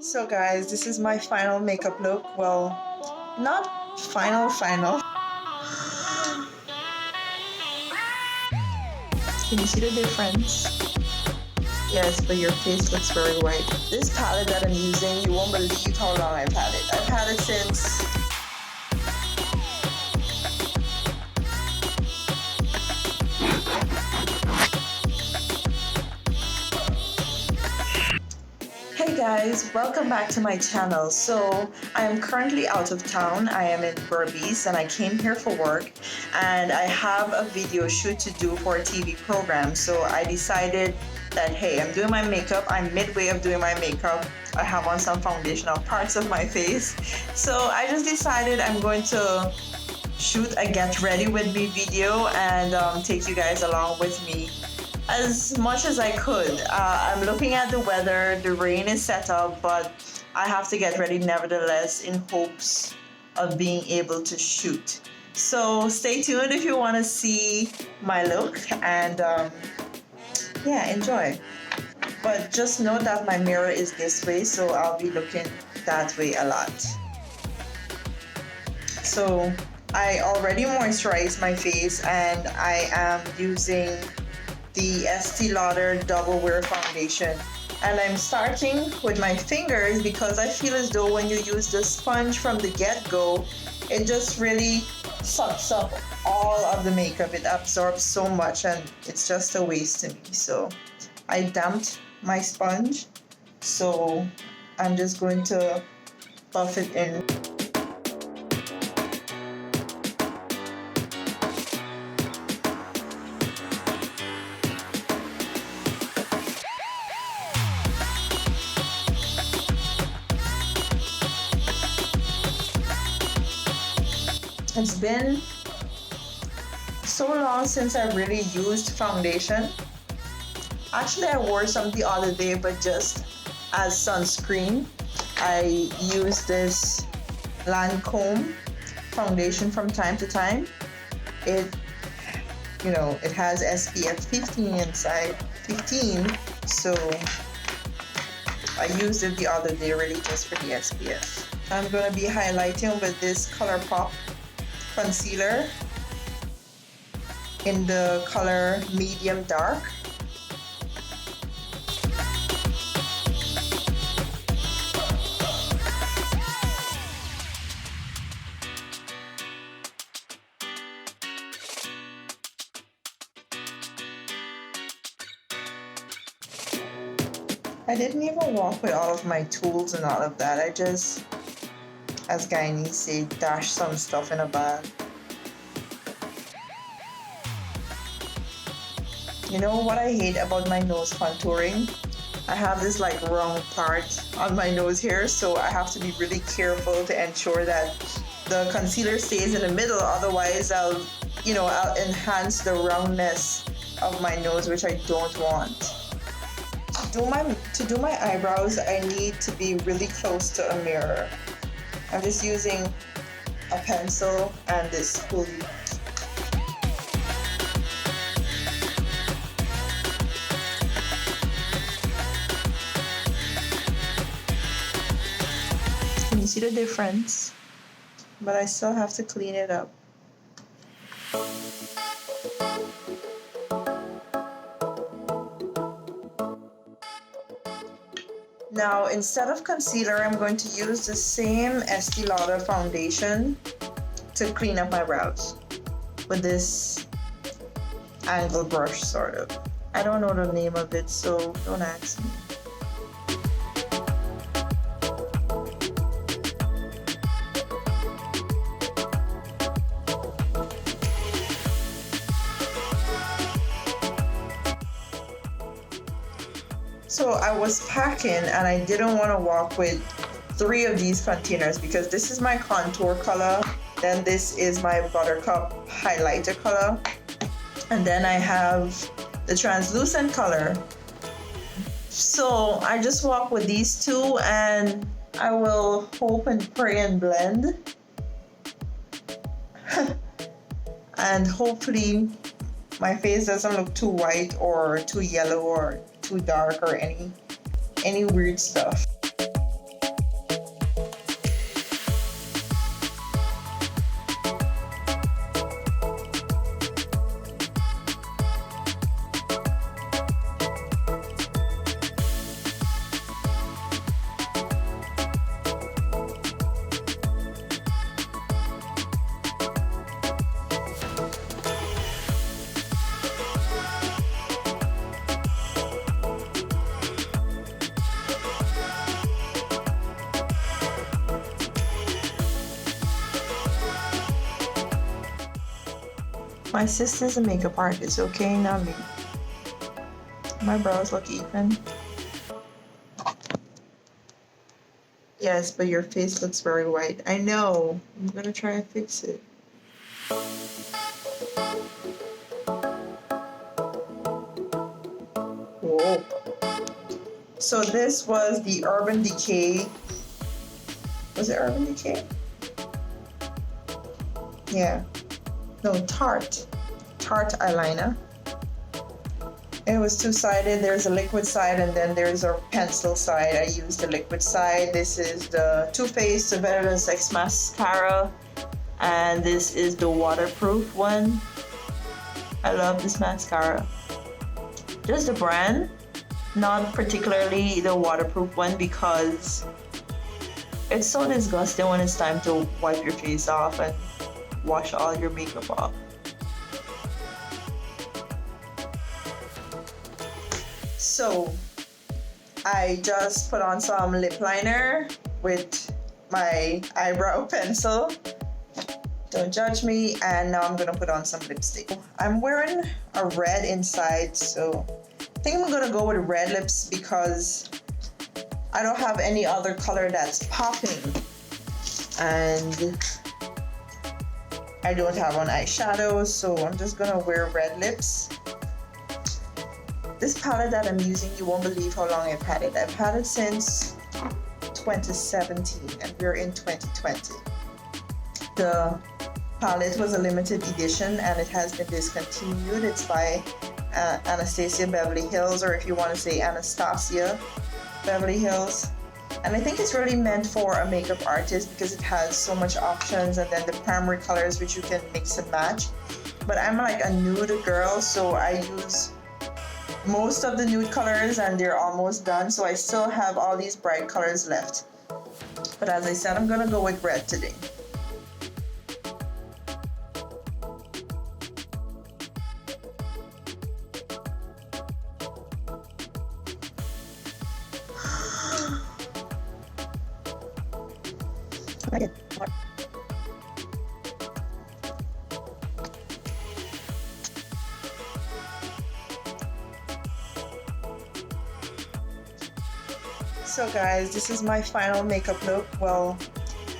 So guys, this is my final makeup look. Well, not final. Can you see the difference? Yes, but your face looks very white. This palette that I'm using, you won't believe how long I've had it. I've had it since Hey guys, welcome back to my channel. So I am currently out of town. I am in Berbice and I came here for work, and I have a video shoot to do for a TV program. So I decided that, hey, I'm doing my makeup. I'm midway of doing my makeup. I have on some foundation on parts of my face. So I just decided I'm going to shoot a get ready with me video and take you guys along with me as much as I could. I'm looking at the weather. The rain is set up, but I have to get ready nevertheless in hopes of being able to shoot. So stay tuned if you want to see my look, and yeah, enjoy. But just know that my mirror is this way, so I'll be looking that way a lot. So I already moisturized my face, and I am using the Estee Lauder Double Wear Foundation. And I'm starting with my fingers because I feel as though when you use the sponge from the get-go, it just really sucks up all of the makeup. It absorbs so much and it's just a waste to me. So I damped my sponge, so I'm just going to buff it in. It's been so long since I really used foundation. Actually, I wore some the other day, but just as sunscreen. I use this Lancome foundation from time to time. It has SPF 15 inside, 15. So I used it the other day really just for the SPF. I'm going to be highlighting with this ColourPop concealer in the color medium dark. I didn't even walk with all of my tools and all of that. I just, as Guyanese say, dash some stuff in a bag. You know what I hate about my nose contouring? I have this like round part on my nose here, so I have to be really careful to ensure that the concealer stays in the middle. Otherwise, I'll enhance the roundness of my nose, which I don't want. To do my eyebrows, I need to be really close to a mirror. I'm just using a pencil and this spoon. Can you see the difference? But I still have to clean it up. Now, instead of concealer, I'm going to use the same Estee Lauder foundation to clean up my brows with this angle brush, sort of. I don't know the name of it, so don't ask me. So I was packing and I didn't want to walk with 3 of these containers because this is my contour color, then this is my buttercup highlighter color, and then I have the translucent color. So I just walk with these 2 and I will hope and pray and blend. And hopefully my face doesn't look too white or too yellow or too dark or any weird stuff. My sister's a makeup artist, okay? Not me. My brows look even. Yes, but your face looks very white. I know. I'm gonna try and fix it. Whoa. So this was the Urban Decay. Was it Urban Decay? Yeah. No, Tarte eyeliner. It was two-sided. There's a liquid side and then there's a pencil side. I used the liquid side. This is the Too Faced Better Than Sex mascara, and this is the waterproof one. I love this mascara. Just the brand, not particularly the waterproof one, because it's so disgusting when it's time to wipe your face off and wash all your makeup off. So I just put on some lip liner with my eyebrow pencil. Don't judge me. And now I'm gonna put on some lipstick. I'm wearing a red inside, so I think I'm gonna go with red lips because I don't have any other color that's popping. And I don't have on eyeshadow, so I'm just gonna wear red lips. This palette that I'm using, you won't believe how long I've had it. I've had it since 2017 and we're in 2020. The palette was a limited edition and it has been discontinued. It's by Anastasia Beverly Hills, or if you want to say Anastasia Beverly Hills. And I think it's really meant for a makeup artist because it has so much options, and then the primary colors which you can mix and match. But I'm like a nude girl, so I use most of the nude colors and they're almost done, so I still have all these bright colors left. But as I said, I'm gonna go with red today. So guys, this is my final makeup look. Well,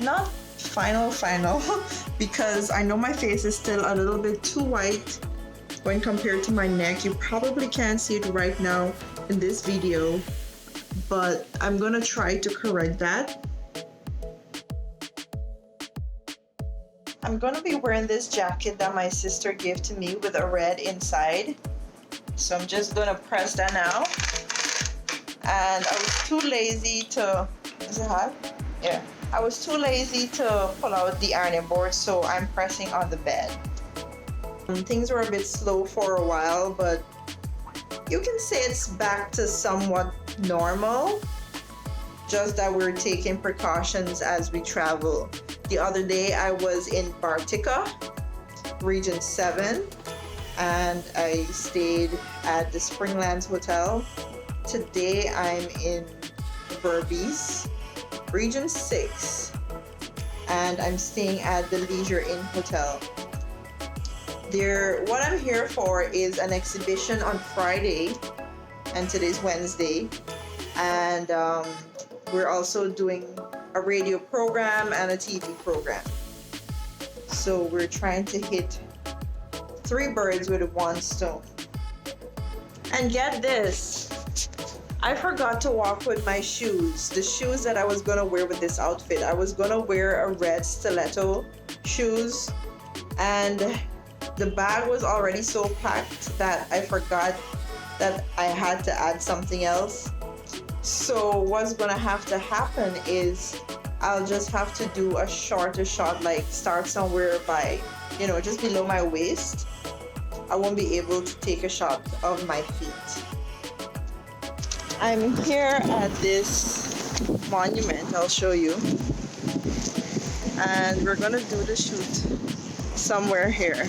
not final because I know my face is still a little bit too white when compared to my neck. You probably can't see it right now in this video, but I'm gonna try to correct that. I'm gonna be wearing this jacket that my sister gave to me with a red inside. So I'm just gonna press that now. And I was too lazy to, is it hot? Yeah. I was too lazy to pull out the ironing board, so I'm pressing on the bed. Things were a bit slow for a while, but you can say it's back to somewhat normal. Just that we're taking precautions as we travel. The other day I was in Bartica, Region 7, and I stayed at the Springlands Hotel. Today I'm in Berbice, Region 6, and I'm staying at the Leisure Inn Hotel. What I'm here for is an exhibition on Friday, and today's Wednesday, and we're also doing a radio program and a TV program. So we're trying to hit 3 birds with 1 stone. And get this, I forgot to walk with my shoes. The shoes that I was gonna wear with this outfit. I was gonna wear a red stiletto shoes, and the bag was already so packed that I forgot that I had to add something else. So what's gonna have to happen is I'll just have to do a shorter shot, like start somewhere by, just below my waist. I won't be able to take a shot of my feet. I'm here at this monument, I'll show you. And we're gonna do the shoot somewhere here.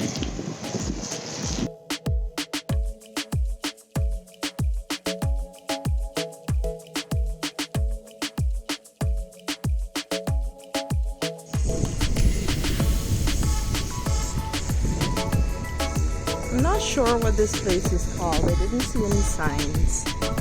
sure what this place is called. I didn't see any signs.